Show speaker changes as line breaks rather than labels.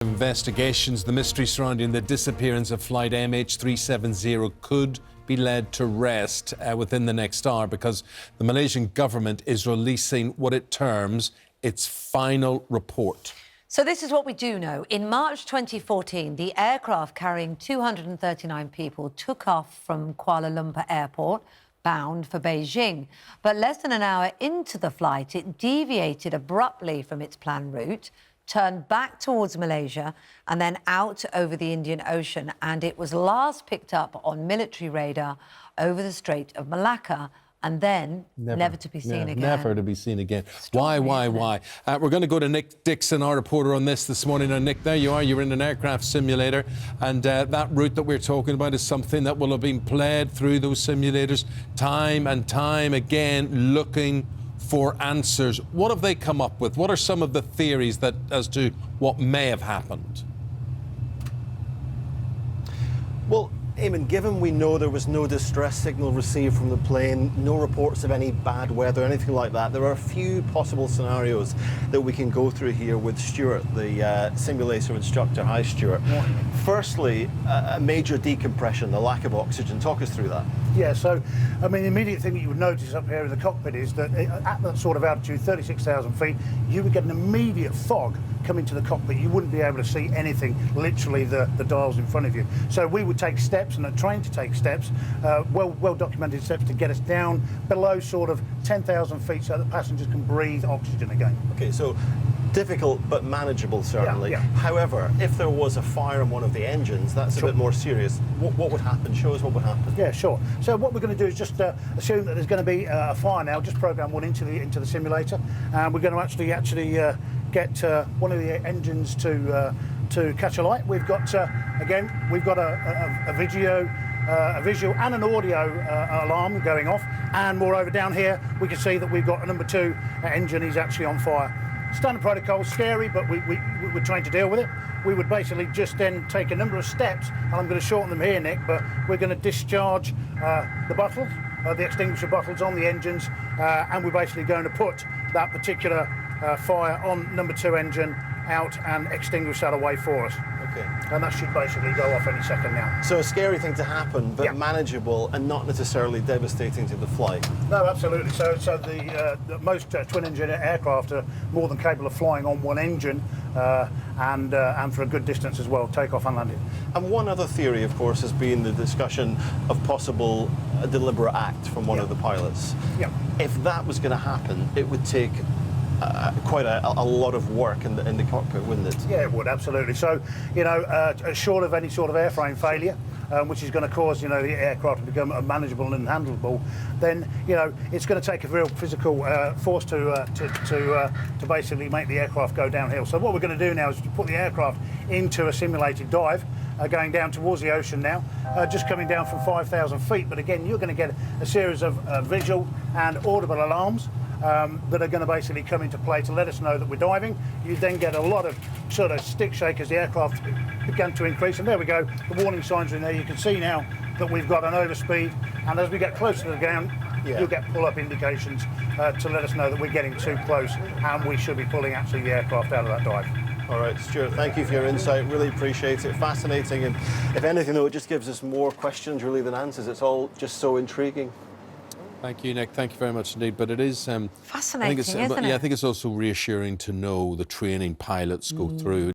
Investigations, the mystery surrounding the disappearance of flight MH370 could be led to rest within the next hour because the Malaysian government is releasing what it terms its final report.
So this is what we do know. In March 2014, the aircraft carrying 239 people took off from Kuala Lumpur Airport, bound for Beijing. But less than an hour into the flight, it deviated abruptly from its planned route, turned back towards Malaysia and then out over the Indian Ocean. And it was last picked up on military radar over the Strait of Malacca and then never to be seen again.
Never to be seen again. Why? We're going to go to Nick Dixon, our reporter on this morning. And Nick, there you are. You're in an aircraft simulator. And that route that we're talking about is something that will have been played through those simulators time and time again, looking for answers. What have they come up with? What are some of the theories that as to what may have happened?
Well, Eamon, given we know there was no distress signal received from the plane, no reports of any bad weather, anything like that, there are a few possible scenarios that we can go through here with Stuart, the simulator instructor. Hi, Stuart.
Morning.
Firstly, a major decompression, the lack of oxygen. Talk us through that.
Yeah, so, I mean, the immediate thing that you would notice up here in the cockpit is that at that sort of altitude, 36,000 feet, you would get an immediate fog coming to the cockpit. You wouldn't be able to see anything, literally the dials in front of you. So we would take steps and are trained to take steps, well documented steps to get us down below sort of 10,000 feet so that passengers can breathe oxygen again.
Okay, so difficult but manageable, certainly.
Yeah.
However, if there was a fire in one of the engines, that's a bit more serious. What would happen? Show us what would happen.
Yeah, sure. So what we're going to do is just assume that there's going to be a fire now. Just program one into the simulator, and we're going to actually get one of the engines to catch a light. We've got again, we've got a visual and an audio alarm going off, and moreover down here we can see that we've got a number 2 engine is actually on fire. Standard protocol, scary, but we're trying to deal with it. We would basically just then take a number of steps, and I'm going to shorten them here, Nick, but we're going to discharge the bottles, the extinguisher bottles on the engines, and we're basically going to put that particular fire on number 2 engine out and extinguish that away for us.
Okay.
And that should basically go off any second now.
So a scary thing to happen, but manageable and not necessarily devastating to the flight.
No, absolutely. So the most twin-engine aircraft are more than capable of flying on one engine and for a good distance as well, takeoff and landing.
And one other theory, of course, has been the discussion of possible deliberate act from one of the pilots.
Yeah.
If that was going to happen, it would take quite a lot of work in the cockpit, wouldn't it?
Yeah, it would, absolutely. So, you know, short of any sort of airframe failure, which is going to cause, you know, the aircraft to become unmanageable and unhandleable, then, you know, it's going to take a real physical force to basically make the aircraft go downhill. So what we're going to do now is to put the aircraft into a simulated dive, going down towards the ocean now, just coming down from 5,000 feet. But again, you're going to get a series of visual and audible alarms that are going to basically come into play to let us know that we're diving. You then get a lot of sort of stick shake as the aircraft began to increase, and there we go, the warning signs are in there. You can see now that we've got an overspeed, and as we get closer to the ground, you'll get pull-up indications to let us know that we're getting too close and we should be pulling actually the aircraft out of that dive.
All right, Stuart, thank you for your insight. Really appreciate it. Fascinating. And if anything, though, it just gives us more questions really than answers. It's all just so intriguing.
Thank you, Nick. Thank you very much indeed. But it is
fascinating, isn't it?
Yeah, I think it's also reassuring to know the training pilots go through.